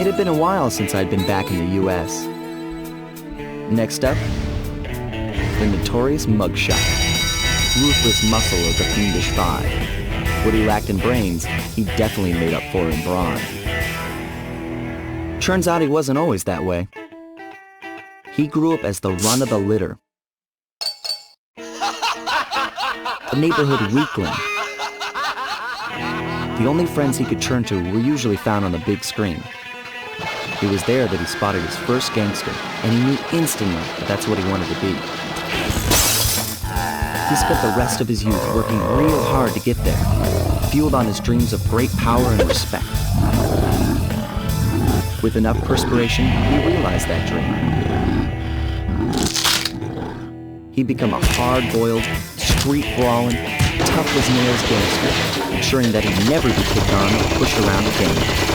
It had been a while since I'd been back in the US. Next up, the notorious mugshot. Ruthless muscle of the fiendish five. What he lacked in brains, he definitely made up for in brawn. Turns out he wasn't always that way. He grew up as the run of the litter. A neighborhood weakling. The only friends he could turn to were usually found on the big screen. It was there that he spotted his first gangster, and he knew instantly that that's what he wanted to be. He spent the rest of his youth working real hard to get there, fueled on his dreams of great power and respect. With enough perspiration, he realized that dream. He'd become a hard-boiled, street-brawling, tough-as-nails gangster, ensuring that he'd never be kicked on or pushed around again.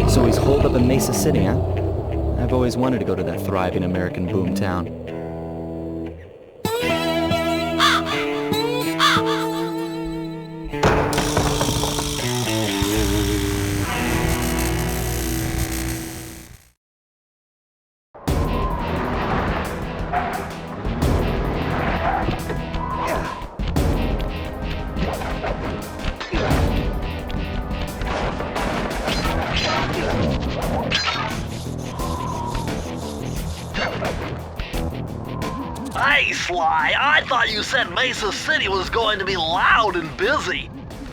So he's holed up in Mesa City, huh? I've always wanted to go to that thriving American boomtown. Hey, Sly, I thought you said Mesa City was going to be loud and busy.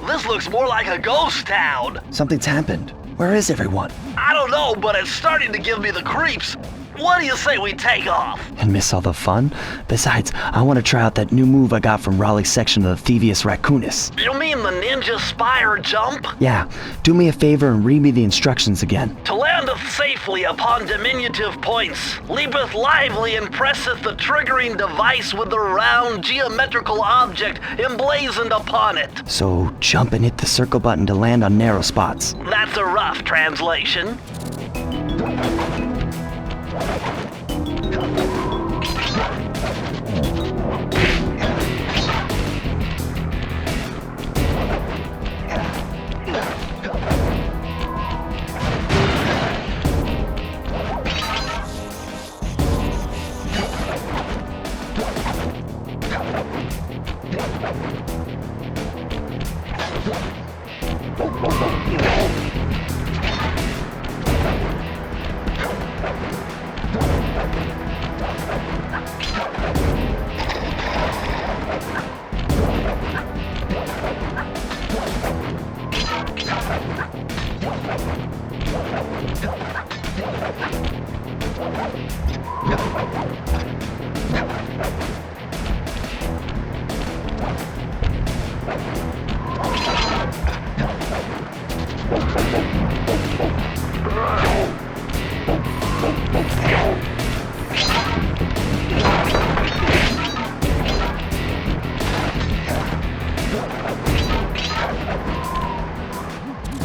This looks more like a ghost town. Something's happened. Where is everyone? I don't know, but it's starting to give me the creeps. What do you say we take off? And miss all the fun? Besides, I want to try out that new move I got from Raleigh's section of the Thievius Racoonus. You mean the ninja spire jump? Yeah, do me a favor and read me the instructions again. To landeth safely upon diminutive points, leapeth lively and presseth the triggering device with the round geometrical object emblazoned upon it. So jump and hit the circle button to land on narrow spots. That's a rough translation.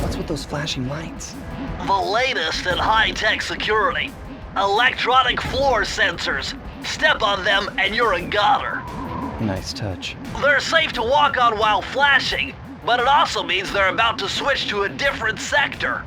What's with those flashing lights? The latest in high-tech security. Electronic floor sensors. Step on them and you're a goner. Nice touch. They're safe to walk on while flashing, but it also means they're about to switch to a different sector.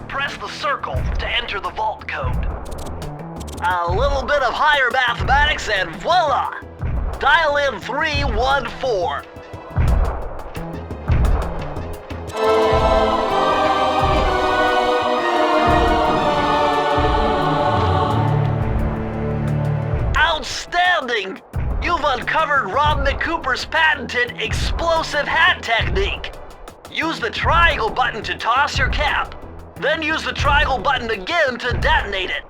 Press the circle to enter the vault code. A little bit of higher mathematics and voila! Dial in 314. Outstanding! You've uncovered Rob McCooper's patented explosive hat technique. Use the triangle button to toss your cap. Then use the triangle button again to detonate it.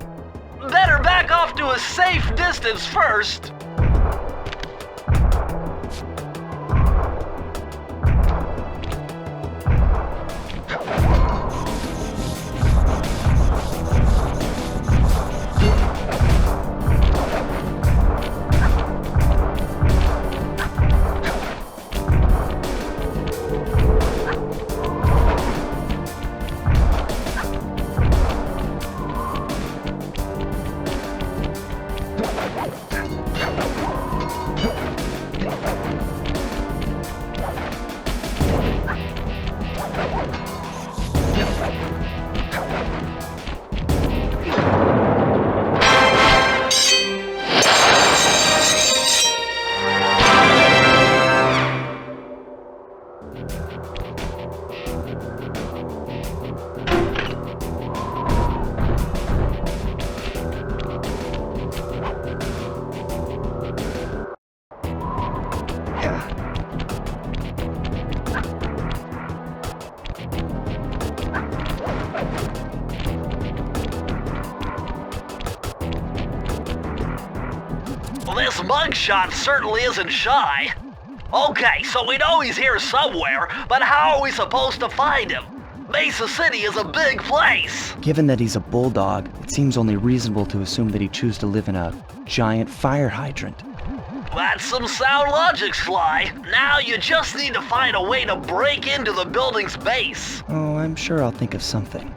Better back off to a safe distance first. Well, this mugshot certainly isn't shy. Okay, so we know he's here somewhere, but how are we supposed to find him? Mesa City is a big place. Given that he's a bulldog, it seems only reasonable to assume that he'd choose to live in a giant fire hydrant. That's some sound logic, Sly. Now you just need to find a way to break into the building's base. Oh, I'm sure I'll think of something.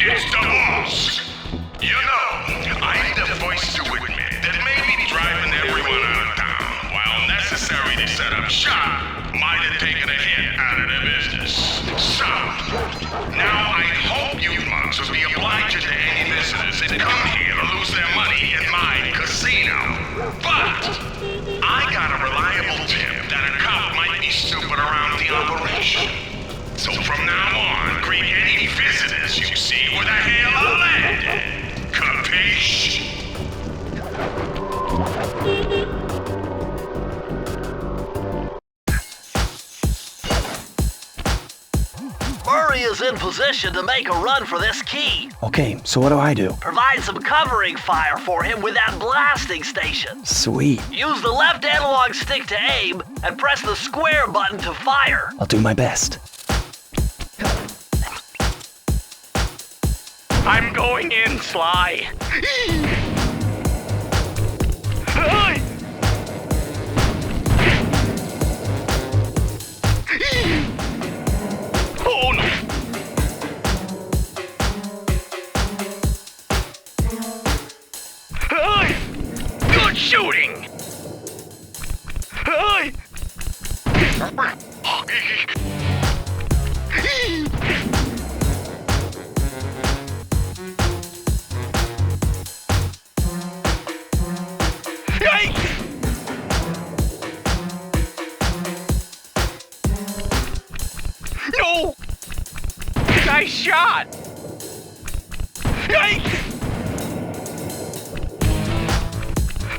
It's the boss. You know, I need a voice to admit that maybe driving everyone out of town, while necessary to set up shop, might have taken a hit out of the business. So, now I hope you mugs will be obliging to any visitors that come here to lose their money in my casino. But I got a reliable tip that a cop might be snooping around the operation. So from now on, greet any visitors you see with a hail of lead. Capiche? Murray is in position to make a run for this key. Okay, so what do I do? Provide some covering fire for him with that blasting station. Sweet. Use the left analog stick to aim and press the square button to fire. I'll do my best. I'm going in, Sly. Oh no! Good shooting! Nice shot! Yikes!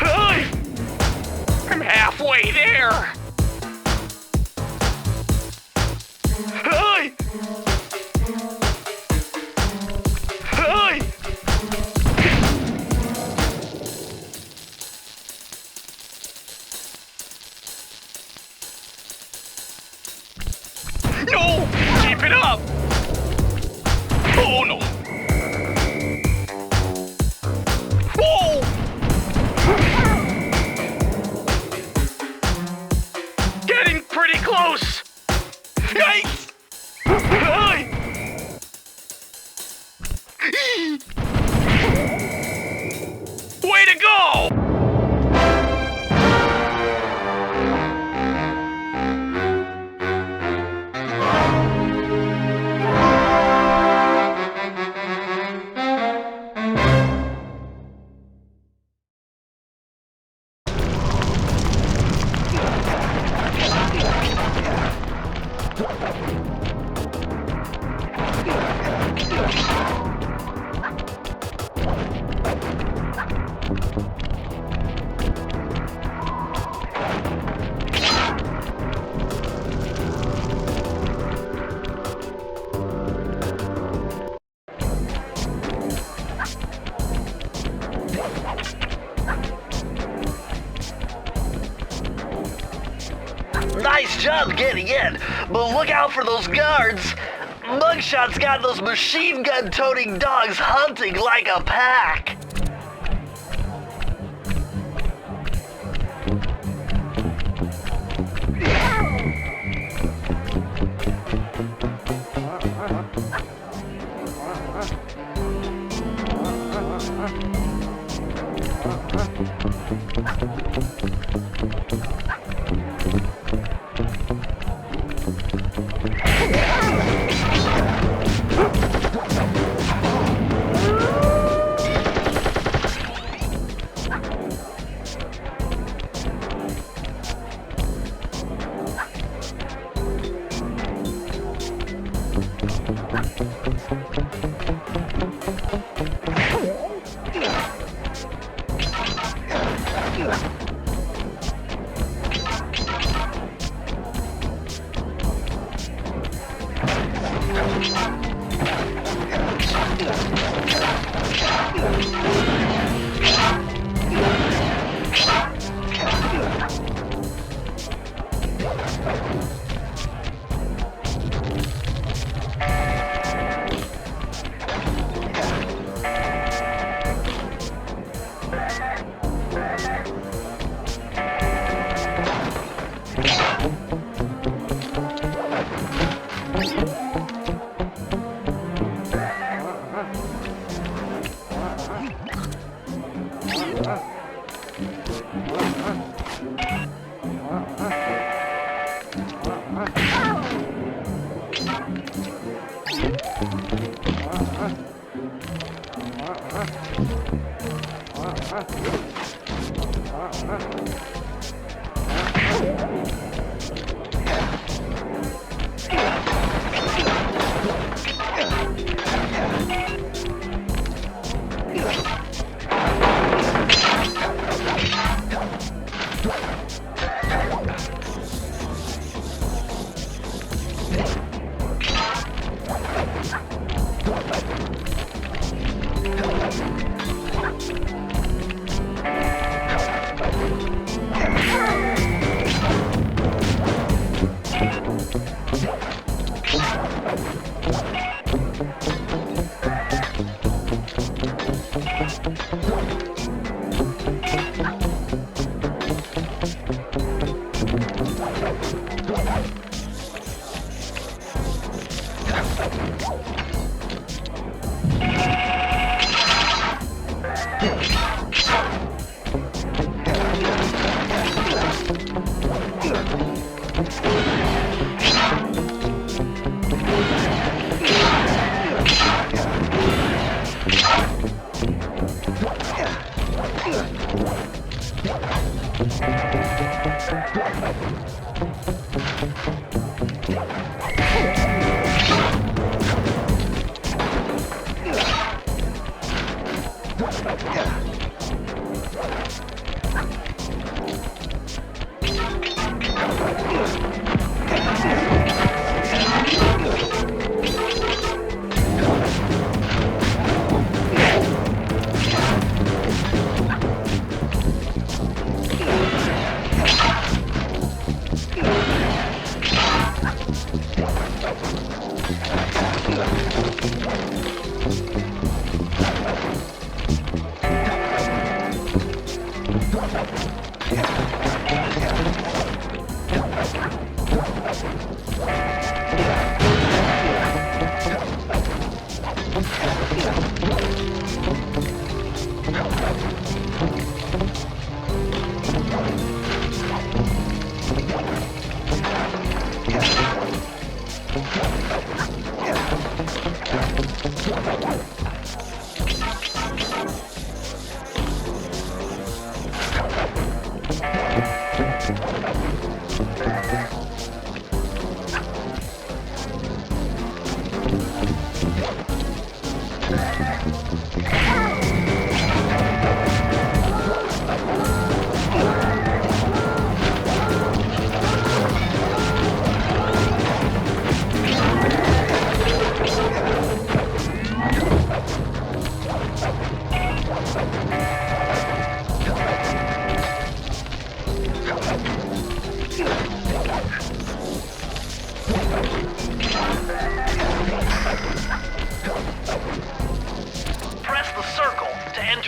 Hey! I'm halfway there! Hey! Hey! No! Keep it up! Oh no! Whoa! Getting pretty close! Yikes! Hey! Way to go! Nice job getting in, but look out for those guards. Mugshot's got those machine gun toting dogs hunting like a pack.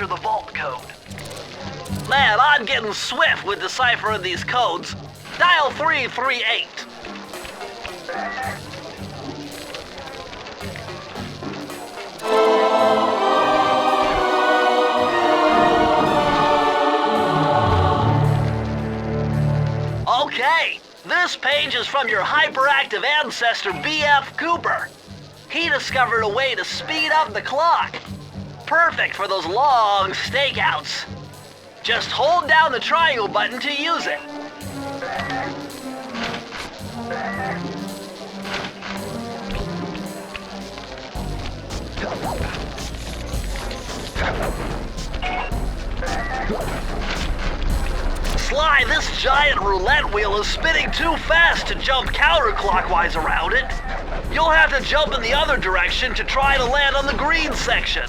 The vault code. Man, I'm getting swift with deciphering these codes. Dial 338. Okay, this page is from your hyperactive ancestor B.F. Cooper. He discovered a way to speed up the clock. Perfect for those long stakeouts. Just hold down the triangle button to use it. Sly, this giant roulette wheel is spinning too fast to jump counterclockwise around it. You'll have to jump in the other direction to try to land on the green section.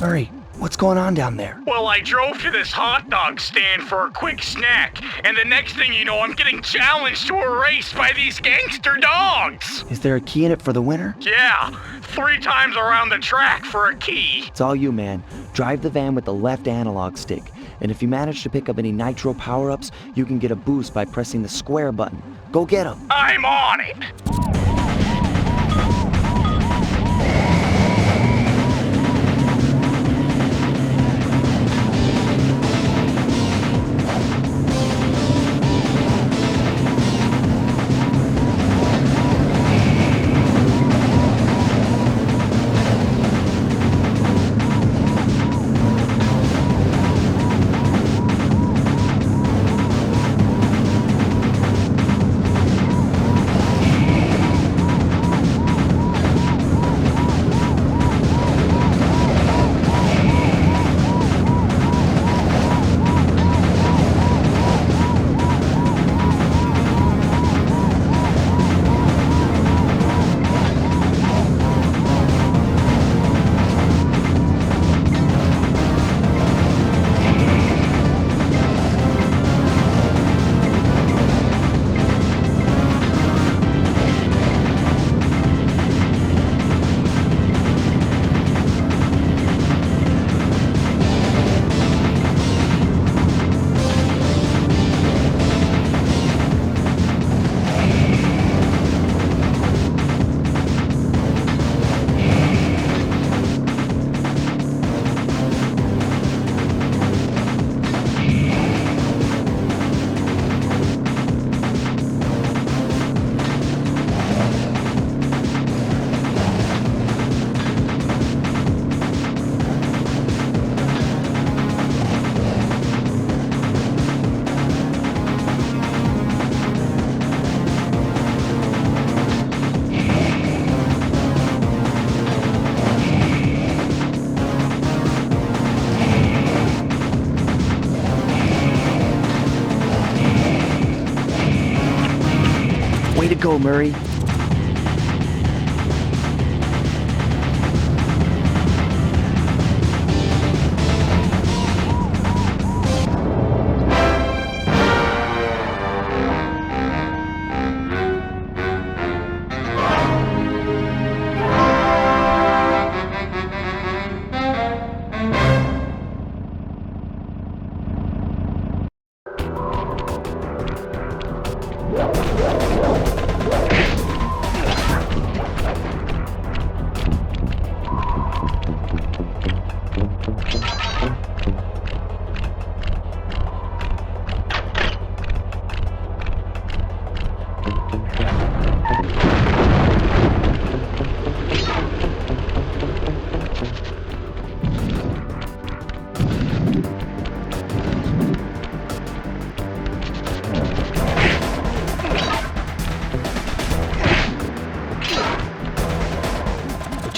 Murray, what's going on down there? Well, I drove to this hot dog stand for a quick snack, and the next thing you know, I'm getting challenged to a race by these gangster dogs. Is there a key in it for the winner? Yeah, 3 times around the track for a key. It's all you, man. Drive the van with the left analog stick, and if you manage to pick up any nitro power-ups, you can get a boost by pressing the square button. Go get them. I'm on it. go, Murray.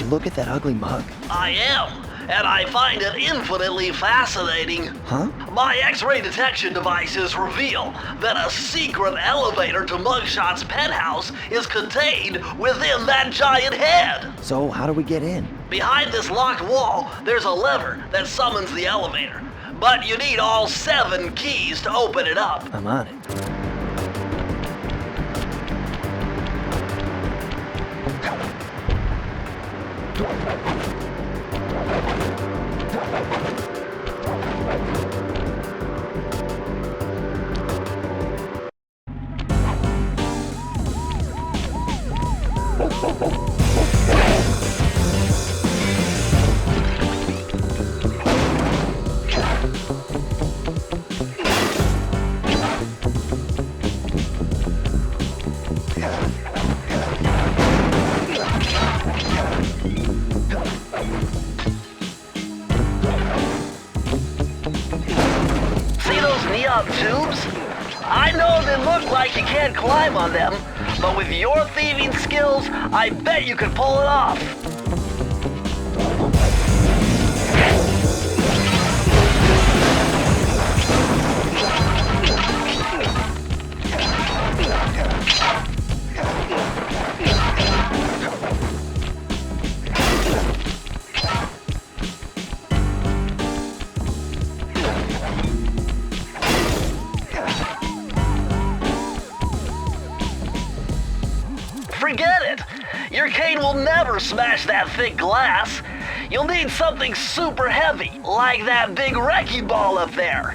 Look at that ugly mug. I am, and I find it infinitely fascinating. Huh? My X-ray detection devices reveal that a secret elevator to Mugshot's penthouse is contained within that giant head. So how do we get in? Behind this locked wall, there's a lever that summons the elevator. But you need all 7 keys to open it up. I'm on it. Tubes? I know they look like you can't climb on them, but with your thieving skills, I bet you could pull it off. Forget it! Your cane will never smash that thick glass. You'll need something super heavy, like that big wrecking ball up there.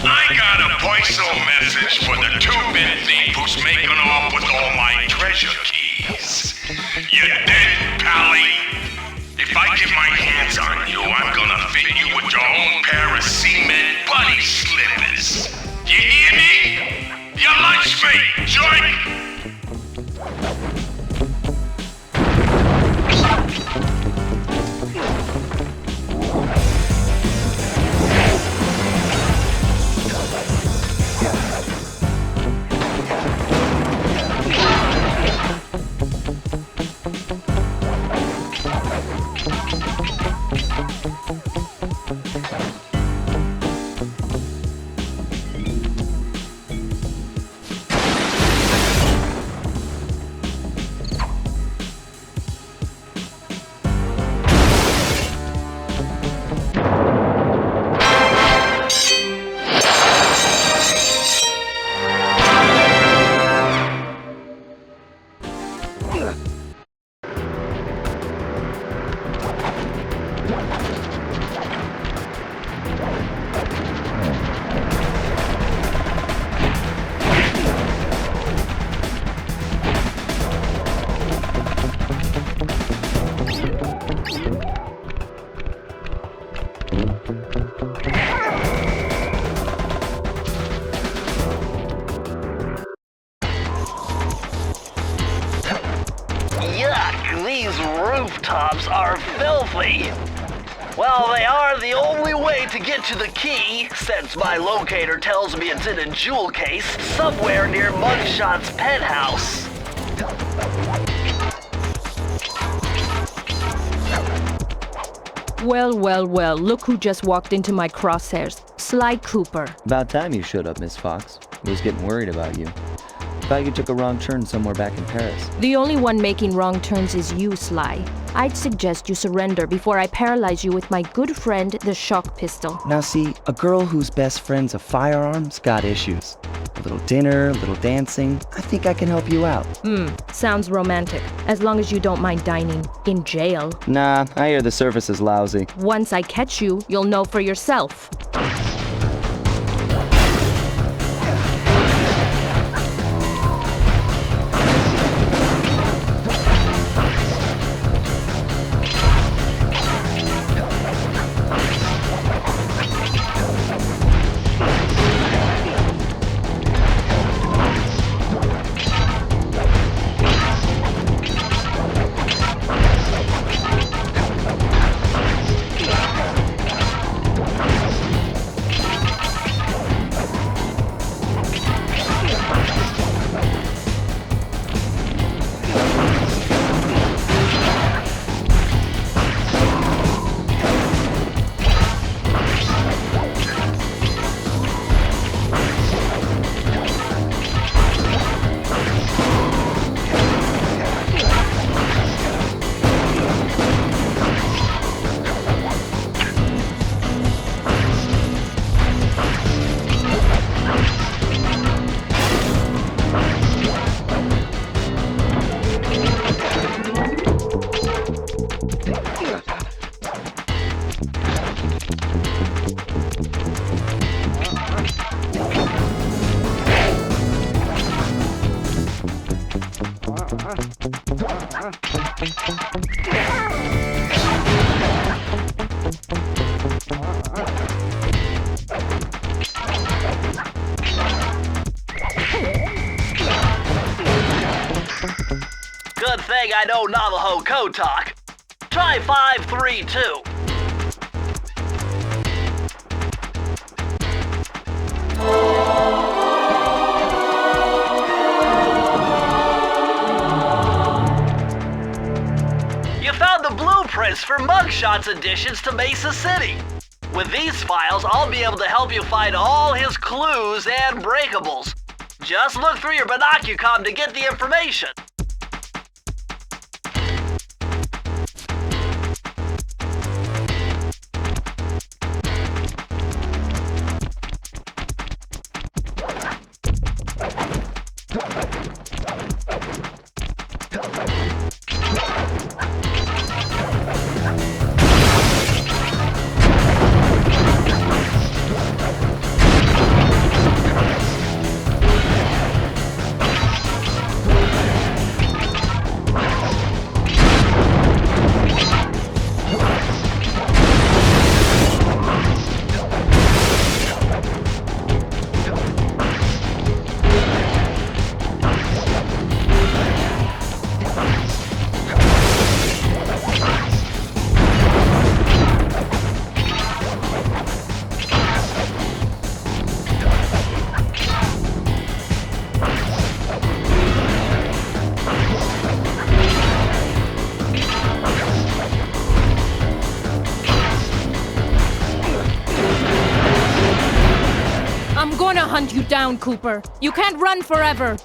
I got a voice-over message for the two-bit thief who's making off with all my treasure keys. You dead, Pally? If I get my hands on you, I'm gonna fit you with your own pair of cement buddy slippers. You hear me? Your lunch mate, joint! Yuck, these rooftops are filthy. Well, they are the only way to get to the key, since my locator tells me it's in a jewel case somewhere near Mugshot's penthouse. Well, well, well, look who just walked into my crosshairs. Sly Cooper. About time you showed up, Miss Fox. I was getting worried about you. Thought you took a wrong turn somewhere back in Paris. The only one making wrong turns is you, Sly. I'd suggest you surrender before I paralyze you with my good friend, the shock pistol. Now see, a girl whose best friend's a firearm's got issues. A little dinner, a little dancing. I think I can help you out. Sounds romantic. As long as you don't mind dining in jail. Nah, I hear the service is lousy. Once I catch you, you'll know for yourself. Good thing I know Navajo code talk. Try 532. You found the blueprints for Mugshot's additions to Mesa City. With these files, I'll be able to help you find all his clues and breakables. Just look through your binocucom to get the information. hunt you down, Cooper. You can't run forever.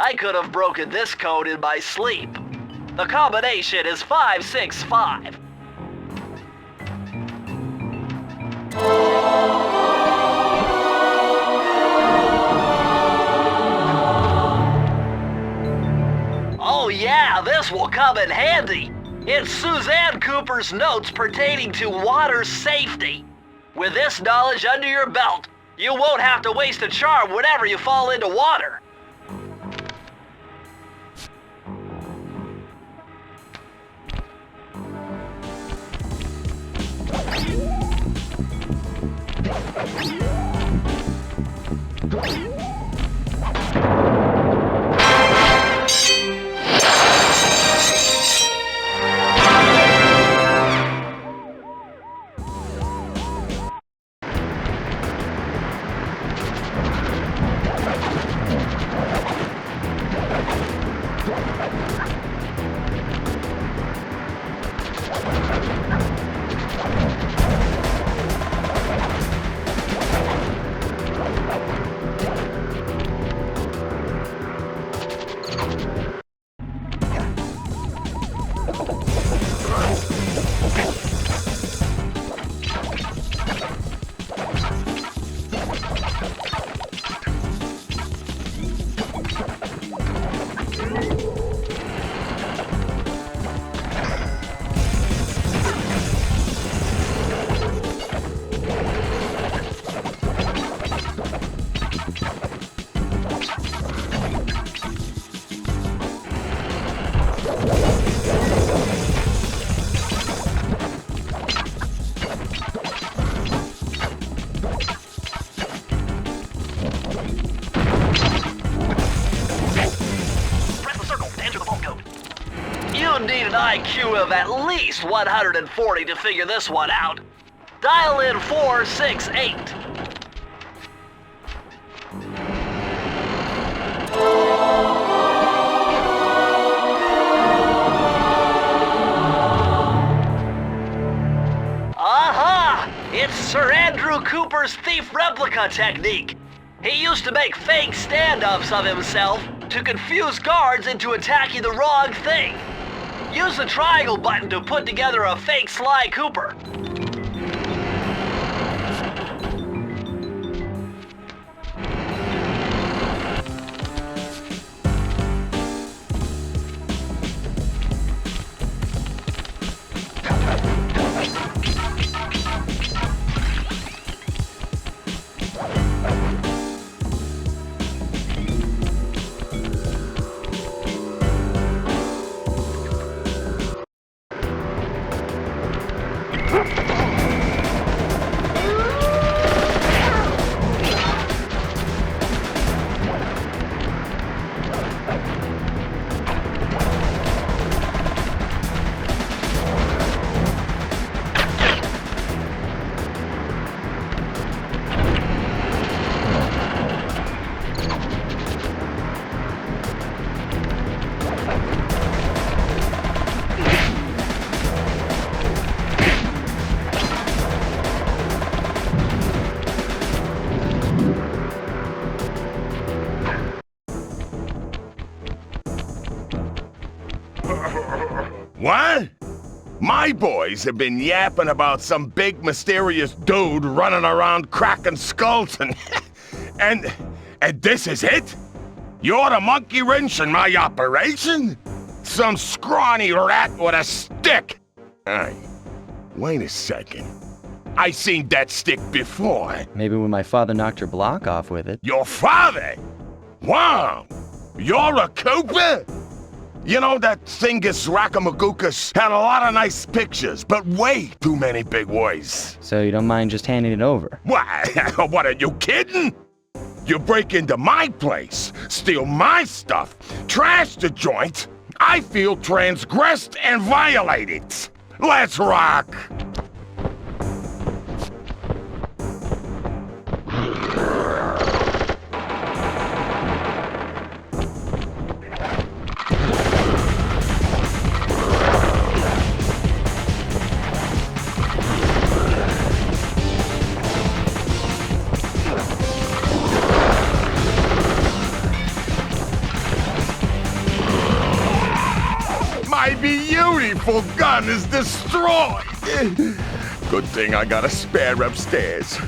I could have broken this code in my sleep. The combination is 565. Oh yeah, this will come in handy. It's Suzanne Cooper's notes pertaining to water safety. With this knowledge under your belt, you won't have to waste a charm whenever you fall into water. You need an IQ of at least 140 to figure this one out. Dial in 468. Aha! It's Sir Andrew Cooper's thief replica technique. He used to make fake stand-ups of himself to confuse guards into attacking the wrong thing. Use the triangle button to put together a fake Sly Cooper. What? My boys have been yapping about some big mysterious dude running around cracking skulls and this is it? You're the monkey wrench in my operation? Some scrawny rat with a stick? Hey, wait a second. I seen that stick before. Maybe when my father knocked your block off with it. Your father? Wow! You're a Cooper? You know, that Thingus Racoonus had a lot of nice pictures, but way too many big words. So you don't mind just handing it over? What? What, are you kidding? You break into my place, steal my stuff, trash the joint. I feel transgressed and violated. Let's rock! My beautiful gun is destroyed! Good thing I got a spare upstairs.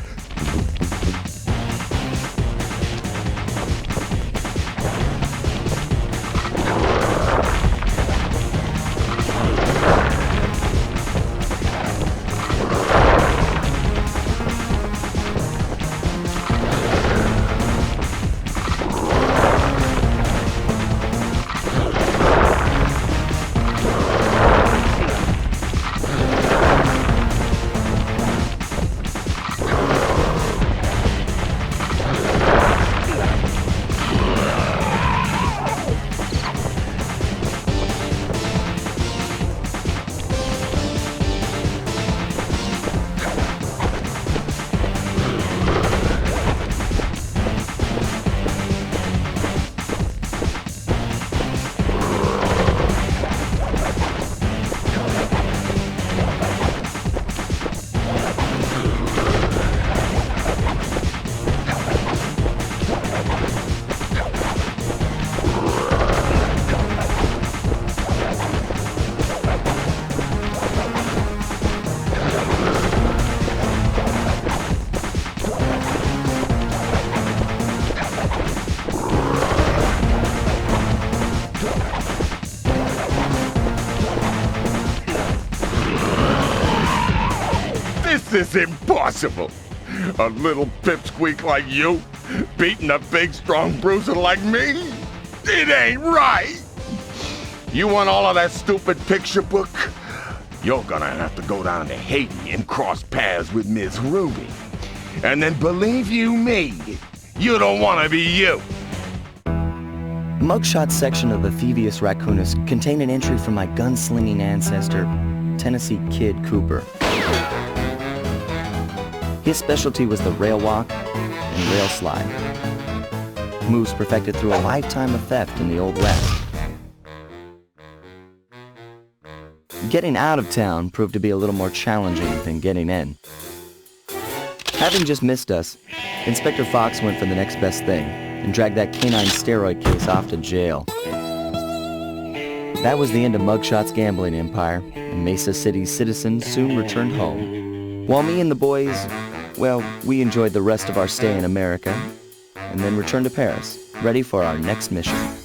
This is impossible. A little pipsqueak like you, beating a big, strong bruiser like me? It ain't right. You want all of that stupid picture book? You're gonna have to go down to Haiti and cross paths with Miss Ruby. And then believe you me, you don't want to be you. Mugshot section of the Thievius Racoonus contained an entry from my gunslinging ancestor, Tennessee Kid Cooper. His specialty was the rail walk and rail slide, moves perfected through a lifetime of theft in the Old West. Getting out of town proved to be a little more challenging than getting in. Having just missed us, Inspector Fox went for the next best thing and dragged that canine steroid case off to jail. That was the end of Mugshot's gambling empire, and Mesa City's citizens soon returned home. While me and the boys, well, we enjoyed the rest of our stay in America, and then returned to Paris, ready for our next mission.